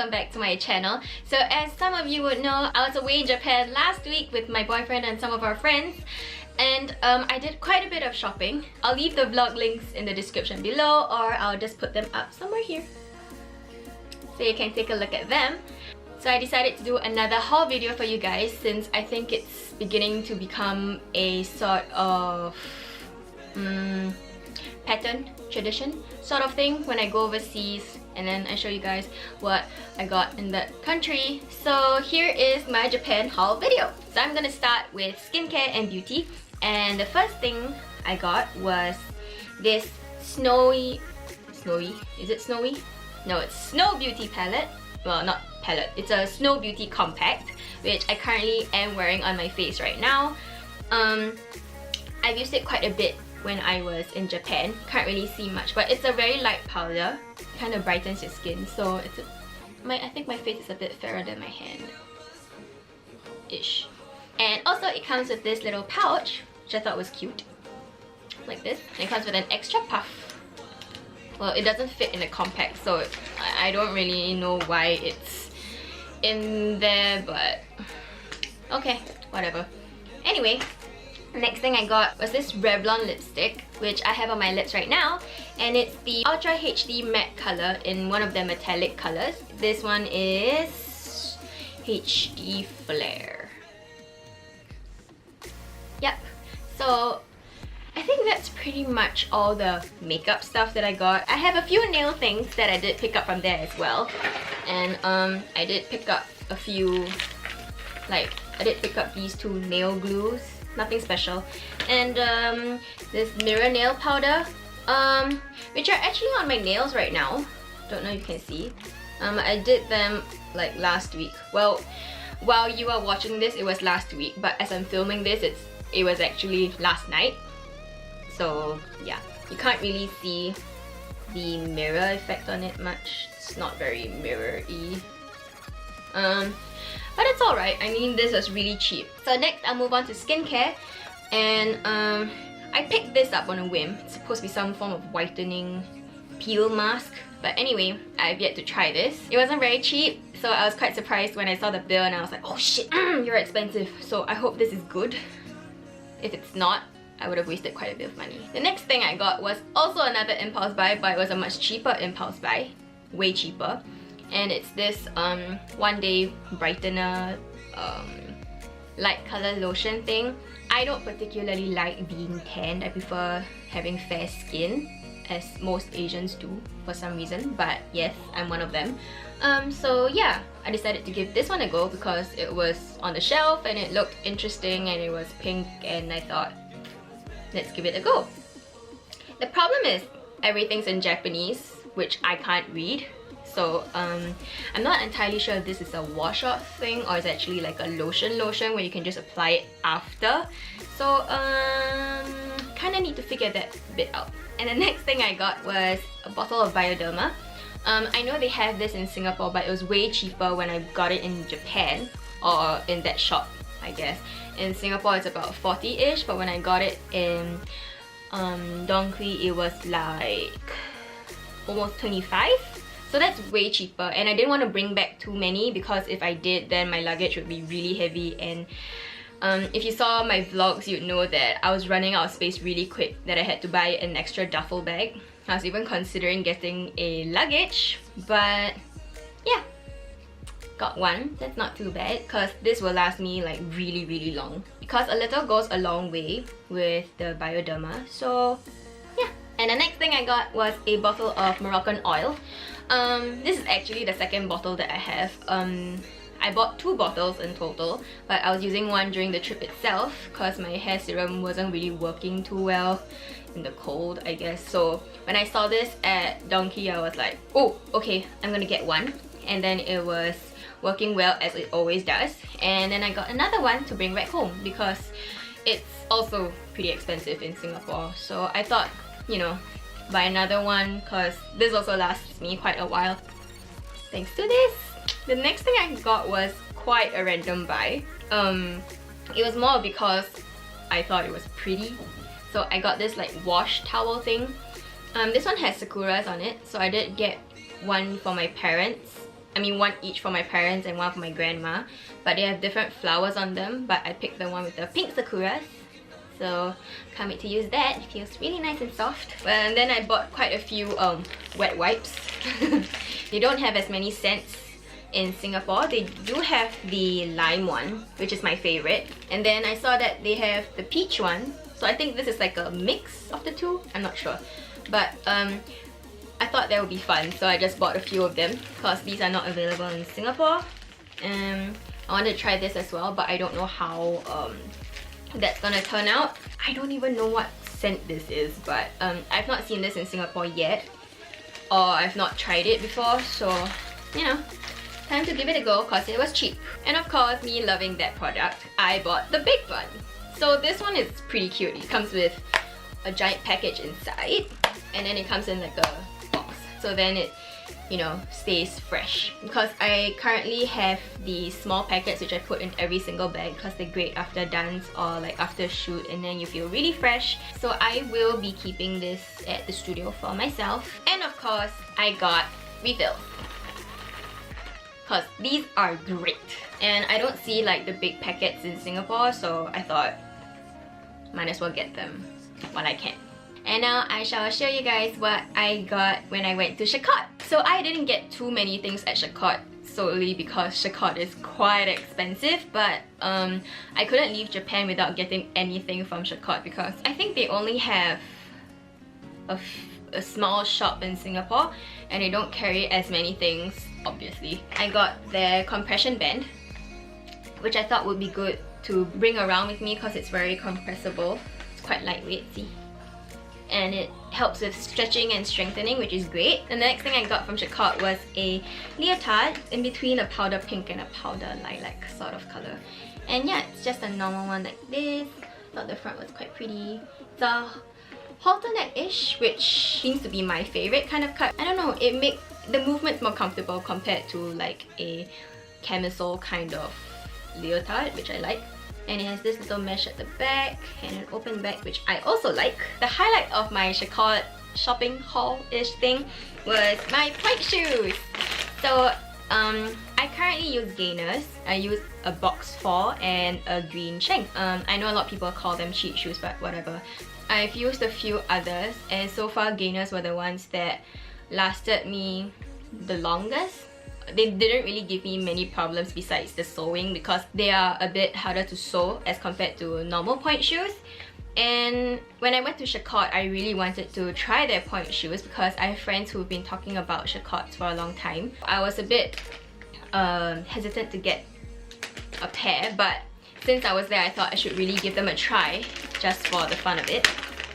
welcome back to my channel. So as some of you would know, I was away in Japan last week with my boyfriend and some of our friends, and I did quite a bit of shopping. I'll leave the vlog links in the description below, or I'll just put them up somewhere here so you can take a look at them. So I decided to do another haul video for you guys, since I think it's beginning to become a sort of pattern, tradition sort of thing when I go overseas, and then I show you guys what I got in that country. So here is my Japan haul video. So I'm gonna start with skincare and beauty, and the first thing I got was this snowy, is it snowy? No, it's Snow Beauty palette. Well, not palette, it's a Snow Beauty compact, which I currently am wearing on my face right now. I've used it quite a bit when I was in Japan. Can't really see much, but it's a very light powder. It kind of brightens your skin, so it's I think my face is a bit fairer than my hand ish. And also it comes with this little pouch, which I thought was cute, like this. And it comes with an extra puff. Well, it doesn't fit in a compact, so I don't really know why it's in there, but okay, whatever. Anyway, next thing I got was this Revlon lipstick, which I have on my lips right now, and it's the Ultra HD matte color in one of the metallic colors. This one is HD Flare. Yep, so I think that's pretty much all the makeup stuff that I got. I have a few nail things that I did pick up from there as well, and I did pick up a few, like I did pick up these two nail glues. Nothing special. And this mirror nail powder, which are actually on my nails right now. Don't know if you can see. I did them like last week. Well, while you are watching this, it was last week, but as I'm filming this, it was actually last night. So yeah, you can't really see the mirror effect on it much. It's not very mirror-y. But it's alright. I mean, this was really cheap. So next, I'll move on to skincare. And I picked this up on a whim. It's supposed to be some form of whitening peel mask. But anyway, I've yet to try this. It wasn't very cheap, so I was quite surprised when I saw the bill and I was like, oh shit, you're expensive. So I hope this is good. If it's not, I would have wasted quite a bit of money. The next thing I got was also another impulse buy, but it was a much cheaper impulse buy. Way cheaper. And it's this one day brightener light color lotion thing. I don't particularly like being tanned. I prefer having fair skin, as most Asians do for some reason, but yes, I'm one of them. So yeah, I decided to give this one a go because it was on the shelf and it looked interesting and it was pink, and I thought, let's give it a go. The problem is everything's in Japanese, which I can't read. So I'm not entirely sure if this is a wash off thing or it's actually like a lotion where you can just apply it after. So kind of need to figure that bit out. And the next thing I got was a bottle of Bioderma. I know they have this in Singapore, but it was way cheaper when I got it in Japan, or in that shop, I guess. In Singapore it's about 40-ish, but when I got it in Donki it was like almost 25. So that's way cheaper, and I didn't want to bring back too many because if I did, then my luggage would be really heavy. And if you saw my vlogs, you'd know that I was running out of space really quick, that I had to buy an extra duffel bag. I was even considering getting a luggage, but yeah, got one. That's not too bad because this will last me like really long, because a little goes a long way with the Bioderma. So yeah. And the next thing I got was a bottle of Moroccan oil. This is actually the second bottle that I have. I bought 2 bottles in total, but I was using one during the trip itself because my hair serum wasn't really working too well in the cold, I guess. So when I saw this at Donki, I was like, oh, okay, I'm gonna get one. And then it was working well, as it always does. And then I got another one to bring back home because it's also pretty expensive in Singapore. So I thought, you know, buy another one because this also lasts me quite a while thanks to this. The next thing I got was quite a random buy. It was more because I thought it was pretty. So I got this like wash towel thing. This one has sakuras on it, so I did get one for my parents I mean, one each for my parents and one for my grandma, but they have different flowers on them, but I picked the one with the pink sakuras. So can't wait to use that. It feels really nice and soft. And then I bought quite a few wet wipes. They don't have as many scents in Singapore. They do have the lime one, which is my favorite. And then I saw that they have the peach one. So I think this is like a mix of the two. I'm not sure. But I thought that would be fun, so I just bought a few of them because these are not available in Singapore. I wanted to try this as well, but I don't know how that's gonna turn out. I don't even know what scent this is, but I've not seen this in Singapore yet, or I've not tried it before, so you know, time to give it a go because it was cheap. And of course, me loving that product, I bought the big one. So this one is pretty cute. It comes with a giant package inside, and then it comes in like a box, so then it, you know, stays fresh. Because I currently have the small packets which I put in every single bag because they're great after dance or like after a shoot, and then you feel really fresh. So I will be keeping this at the studio for myself. And of course, I got refills because these are great. And I don't see like the big packets in Singapore, so I thought might as well get them while I can. And now I shall show you guys what I got when I went to Shakot. So I didn't get too many things at Shakot solely because Shakot is quite expensive, but I couldn't leave Japan without getting anything from Shakot because I think they only have a small shop in Singapore and they don't carry as many things, obviously. I got their compression band, which I thought would be good to bring around with me because it's very compressible. It's quite lightweight, see? And it helps with stretching and strengthening, which is great. And the next thing I got from Shakot was a leotard in between a powder pink and a powder lilac sort of color. And yeah, it's just a normal one like this. Thought the front was quite pretty. It's a halter neck-ish, which seems to be my favorite kind of cut. I don't know, it makes the movements more comfortable compared to like a camisole kind of leotard, which I like. And it has this little mesh at the back and an open back, which I also like. The highlight of my Shakot shopping haul-ish thing was my point shoes. So I currently use Gainers. I use a box 4 and a green shank. I know a lot of people call them cheat shoes, but whatever. I've used a few others, and so far Gainers were the ones that lasted me the longest. They didn't really give me many problems besides the sewing because they are a bit harder to sew as compared to normal point shoes. And when I went to Shakot, I really wanted to try their point shoes because I have friends who've been talking about Shakots for a long time. I was a bit hesitant to get a pair, but since I was there, I thought I should really give them a try just for the fun of it.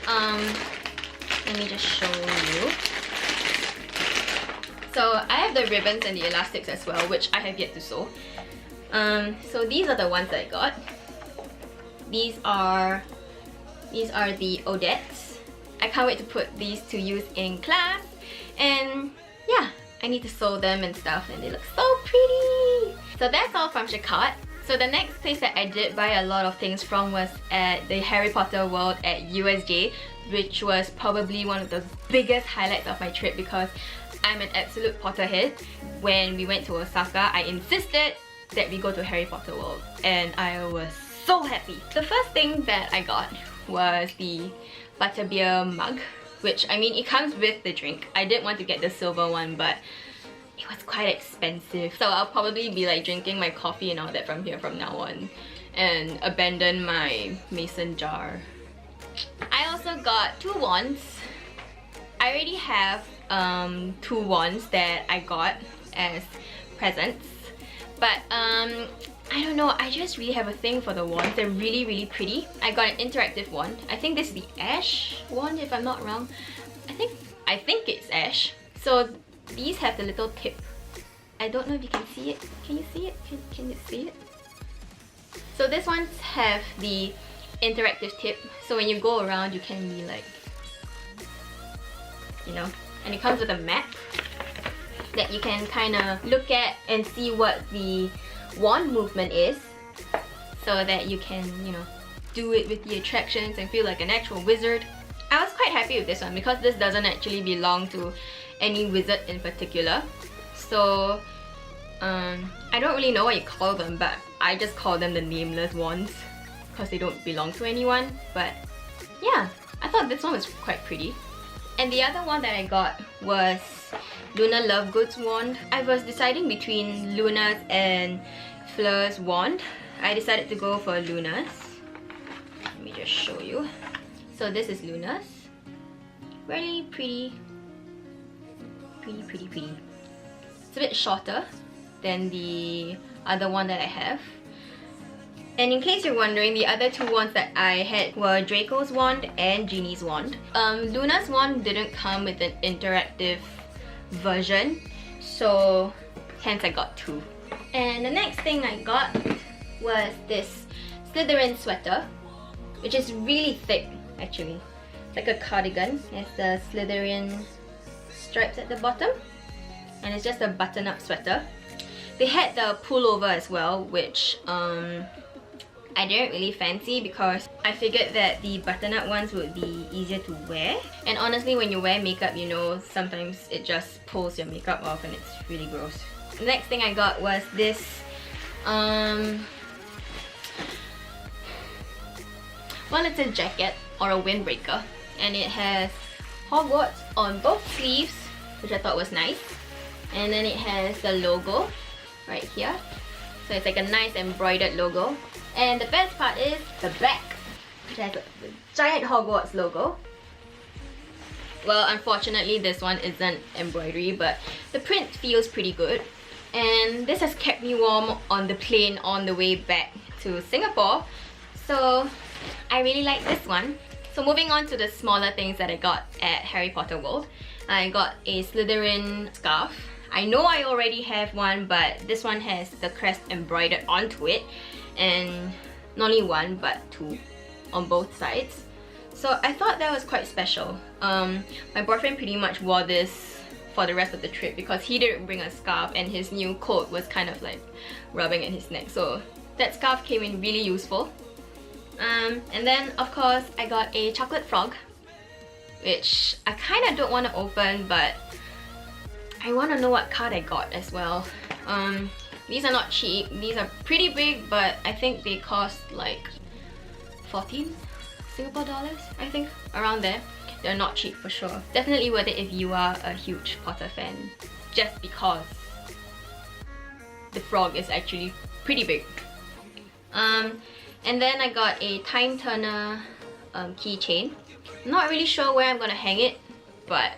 Let me just show you. So I have the ribbons and the elastics as well, which I have yet to sew. So these are the ones that I got. These are the Odettes. I can't wait to put these to use in class. And yeah, I need to sew them and stuff, and they look so pretty. So that's all from Shakot. So the next place that I did buy a lot of things from was at the Harry Potter World at USJ, which was probably one of the biggest highlights of my trip because I'm an absolute Potterhead. When we went to Osaka, I insisted that we go to Harry Potter World, and I was so happy. The first thing that I got was the butterbeer mug, which, I mean, it comes with the drink. I did want to get the silver one, but it was quite expensive. So I'll probably be like drinking my coffee and all that from here from now on and abandon my mason jar. I also got 2 wands. I already have 2 wands that I got as presents, but I don't know, I just really have a thing for the wands. They're really, really pretty. I got an interactive wand. I think this is the Ash wand, if I'm not wrong. I think it's Ash. So these have the little tip. I don't know if you can see it. Can you see it? Can you see it? So these ones have the interactive tip, so when you go around you can be like, you know, and it comes with a map that you can kind of look at and see what the wand movement is, so that you can, you know, do it with the attractions and feel like an actual wizard. I was quite happy with this one because this doesn't actually belong to any wizard in particular. So I don't really know what you call them, but I just call them the nameless wands because they don't belong to anyone. But yeah, I thought this one was quite pretty. And the other one that I got was Luna Lovegoods wand. I was deciding between Luna's and Fleur's wand. I decided to go for Luna's. Let me just show you. So this is Luna's. Really pretty. Pretty. It's a bit shorter than the other one that I have. And in case you're wondering, the other two wands that I had were Draco's wand and Genie's wand. Luna's wand didn't come with an interactive version, so hence I got two. And the next thing I got was this Slytherin sweater, which is really thick actually. It's like a cardigan. It has the Slytherin stripes at the bottom, and it's just a button-up sweater. They had the pullover as well, which I didn't really fancy because I figured that the button-up ones would be easier to wear. And honestly, when you wear makeup, you know, sometimes it just pulls your makeup off and it's really gross. The next thing I got was this well, it's a jacket or a windbreaker, and it has Hogwarts on both sleeves, which I thought was nice. And then it has the logo right here, so it's like a nice embroidered logo. And the best part is the back, which has a giant Hogwarts logo. Well, unfortunately this one isn't embroidery, but the print feels pretty good. And this has kept me warm on the plane on the way back to Singapore, so I really like this one. So moving on to the smaller things that I got at Harry Potter World. I got a Slytherin scarf. I know I already have one, but this one has the crest embroidered onto it, and not only one but two on both sides. So I thought that was quite special. My boyfriend pretty much wore this for the rest of the trip because he didn't bring a scarf and his new coat was kind of like rubbing at his neck, so that scarf came in really useful. And then of course I got a chocolate frog, which I kind of don't want to open, but I want to know what card I got as well. These are not cheap. These are pretty big, but I think they cost like 14 Singapore dollars, I think, around there. They're not cheap for sure. Definitely worth it if you are a huge Potter fan, just because the frog is actually pretty big. And then I got a Time Turner keychain. Not really sure where I'm gonna hang it, but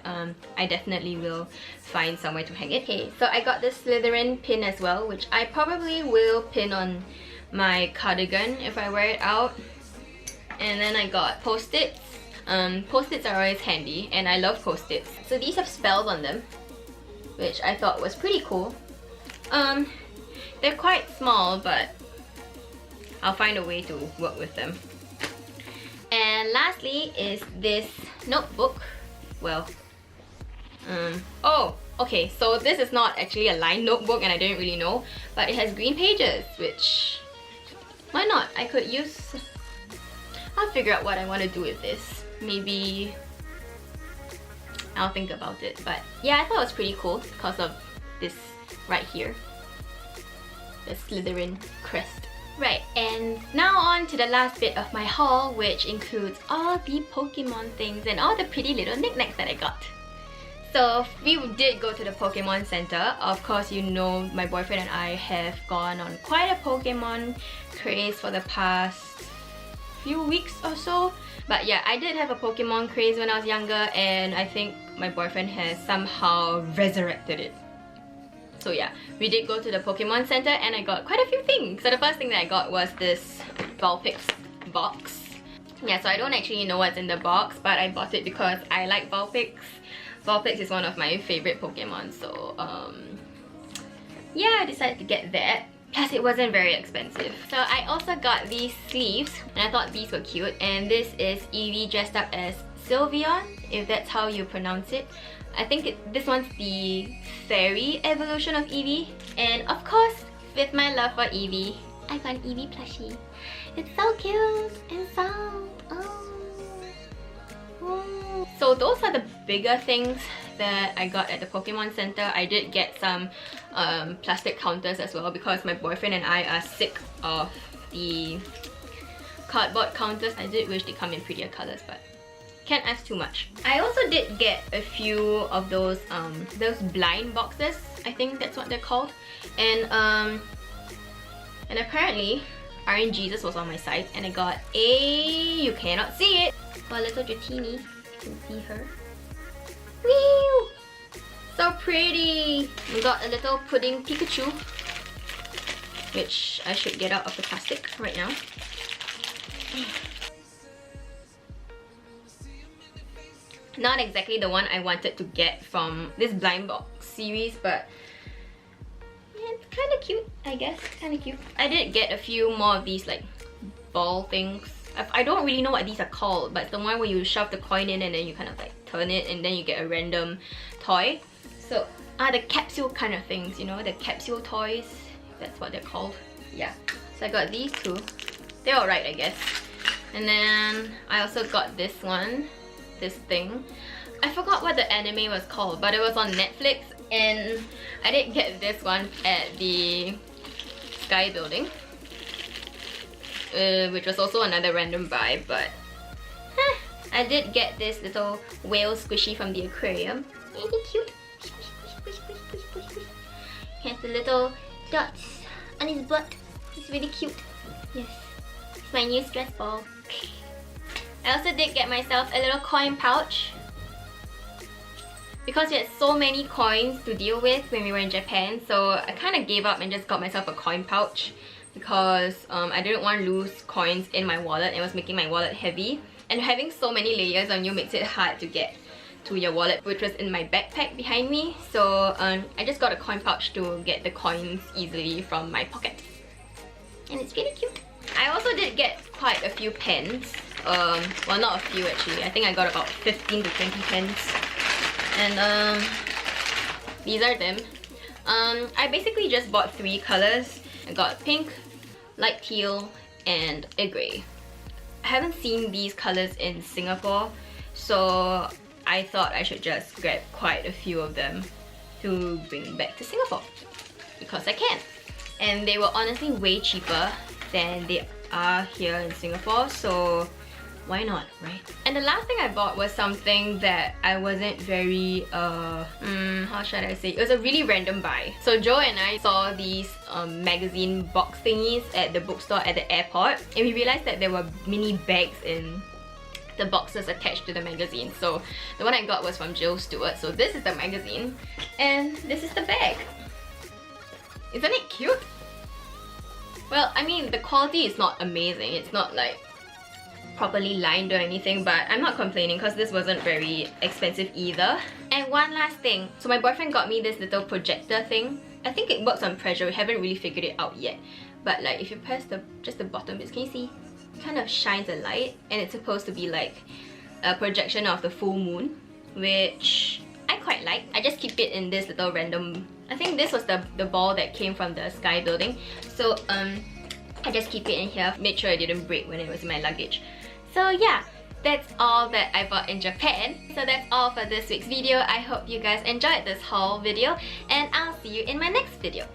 I definitely will find somewhere to hang it. Okay, so I got this Slytherin pin as well, which I probably will pin on my cardigan if I wear it out. And then I got post-its. Post-its are always handy, and I love post-its. So these have spells on them, which I thought was pretty cool. They're quite small, but I'll find a way to work with them. And lastly is this notebook. Well, oh, okay, so this is not actually a lined notebook and I didn't really know, but it has green pages, which, why not? I could use, I'll figure out what I want to do with this. Maybe I'll think about it, but yeah, I thought it was pretty cool because of this right here, the Slytherin crest. Right, and now on to the last bit of my haul, which includes all the Pokemon things and all the pretty little knickknacks that I got. So we did go to the Pokemon Center. Of course, you know my boyfriend and I have gone on quite a Pokemon craze for the past few weeks or so. But yeah, I did have a Pokemon craze when I was younger, and I think my boyfriend has somehow resurrected it. So yeah, we did go to the Pokemon Center and I got quite a few things. So the first thing that I got was this Vulpix box. Yeah, so I don't actually know what's in the box, but I bought it because I like Vulpix. Vulpix is one of my favorite Pokemon, so yeah, I decided to get that. Plus it wasn't very expensive. So I also got these sleeves and I thought these were cute, and this is Eevee dressed up as Sylveon, if that's how you pronounce it. I think this one's the fairy evolution of Eevee. And of course, with my love for Eevee, I got an Eevee plushie. It's so cute and soft. Oh. So those are the bigger things that I got at the Pokemon Center. I did get some plastic counters as well because my boyfriend and I are sick of the cardboard counters. I did wish they come in prettier colors, but can't ask too much. I also did get a few of those blind boxes. I think that's what they're called. And apparently Orange Jesus was on my side, and I got you cannot see it, for a little Dratini. You can see her. Woo! So pretty! We got a little pudding Pikachu, which I should get out of the plastic right now. Not exactly the one I wanted to get from this blind box series, but it's kind of cute, I guess. Kind of cute. I did get a few more of these like ball things. I don't really know what these are called, but it's the one where you shove the coin in and then you kind of like turn it and then you get a random toy. So, the capsule kind of things, you know, the capsule toys. That's what they're called. Yeah. So I got these two. They're alright, I guess. And then I also got this one. This thing. I forgot what the anime was called, but it was on Netflix, and I did get this one at the Sky Building, which was also another random buy, but I did get this little whale squishy from the aquarium. Isn't it cute? He has the little dots on his butt. It's really cute. Yes. It's my new stress ball. I also did get myself a little coin pouch because we had so many coins to deal with when we were in Japan, so I kind of gave up and just got myself a coin pouch because I didn't want to lose coins in my wallet. It was making my wallet heavy, and having so many layers on you makes it hard to get to your wallet, which was in my backpack behind me. So I just got a coin pouch to get the coins easily from my pocket, and it's really cute. I also did get quite a few pens. Well, not a few actually. I think I got about 15 to 20 pens. And these are them. I basically just bought 3 colors. I got pink, light teal, and a grey. I haven't seen these colors in Singapore, so I thought I should just grab quite a few of them to bring back to Singapore because I can. And they were honestly way cheaper than they are here in Singapore, so why not, right? And the last thing I bought was something that I wasn't very, how should I say? It was a really random buy. So Joe and I saw these magazine box thingies at the bookstore at the airport, and we realized that there were mini bags in the boxes attached to the magazine. So the one I got was from Jill Stewart. So this is the magazine, and this is the bag. Isn't it cute? Well, I mean, the quality is not amazing. It's not like properly lined or anything, but I'm not complaining because this wasn't very expensive either. And one last thing. So my boyfriend got me this little projector thing. I think it works on pressure. We haven't really figured it out yet. But like if you press just the bottom bits, can you see? It kind of shines a light, and it's supposed to be like a projection of the full moon, which I quite like. I just keep it in this little random, I think this was the ball that came from the Sky Building. So I just keep it in here, made sure it didn't break when it was in my luggage. So yeah, that's all that I bought in Japan. So that's all for this week's video. I hope you guys enjoyed this haul video, and I'll see you in my next video.